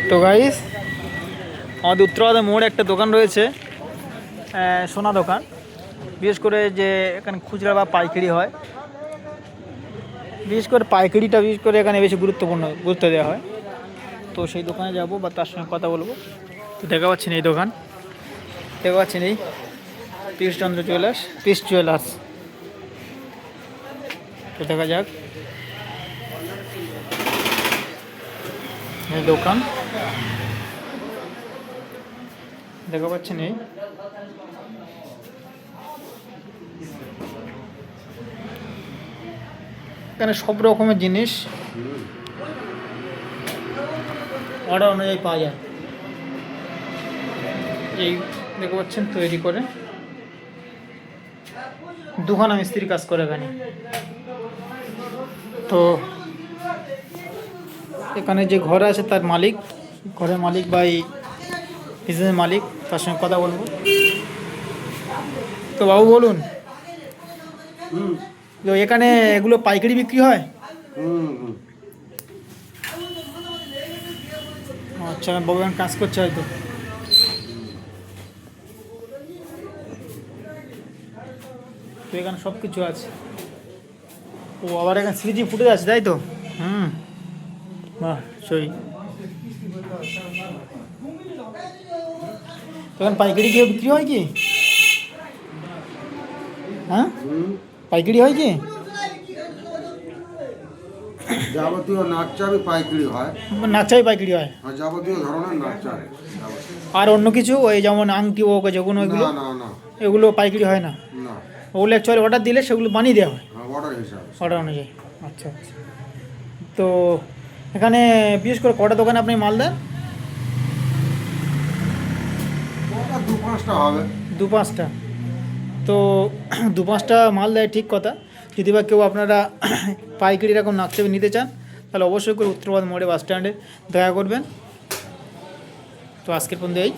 তো গাইস, আমাদের উত্তরবাদে মোড়ে একটা দোকান রয়েছে, সোনা দোকান। বিশেষ করে যে এখানে খুচরা বা পাইকারি হয়, বিশেষ করে পাইকারিটা বিশেষ করে এখানে বেশি গুরুত্ব দেওয়া হয়। তো সেই দোকানে যাব বা তার সঙ্গে কথা বলবো। তো দেখা পাচ্ছেন এই দোকান, দেখা পাচ্ছেন এই পিসচন্দ্র জুয়েলার্স। তো দেখা যাক এই দোকান, দেখা পাচ্ছেন এই এখানে সব রকমের জিনিস অর্ডার অনুযায়ী পাওয়া যায়। এই দেখতে পাচ্ছেন তৈরি করে দুখানা মিস্ত্রি কাজ করে এখানে। তো এখানে যে ঘর আছে তার মালিক, ঘরের মালিক বা এই বিজনেসের মালিক, তার সঙ্গে কথা বলবো। তো বাবু বলুন, তো এখানে এগুলো পাইকারি বিক্রি হয়? আচ্ছা, বাবু এখন কাজ করছে হয়তো। তো এখানে সব কিছু আছে। ও আবার এখানে সিজি ফুটেজ আছে, তাই তো? বাহ, সই। এখন পাইকারি কি বিক্রি হয় কি? হ্যাঁ, পাইকারি হয় কি? যাবতীয় নাকচাবি পাইকারি হয়, নাচাই পাইকারি হয়, যাবতীয় ধরনের নাকচাবি। আর অন্য কিছু ওই যেমন আংটি ও যেগুলো ওইগুলো না না না এগুলো পাইকারি হয় না? না, ওগুলো অ্যাকচুয়ালি অর্ডার দিলে সেগুলো বানিয়ে দেওয়া হয় অর্ডার হিসাবে। অর্ডার অনুযায়ী। আচ্ছা আচ্ছা। তো এখানে বিশেষ করে কটা দোকানে আপনি মাল দেন? ওটা 2-5টা হবে। 2-5টা। তো 2-5টা মাল দেয় ঠিক কথা। যদি বা কেউ আপনারা পাইকারি এরকম নাকচাবি নিতে চান, তাহলে অবশ্যই করে উত্তরবাদ মোড়ে বাস স্ট্যান্ডে দেখা করবেন। তো আজকের পর্যন্ত এই।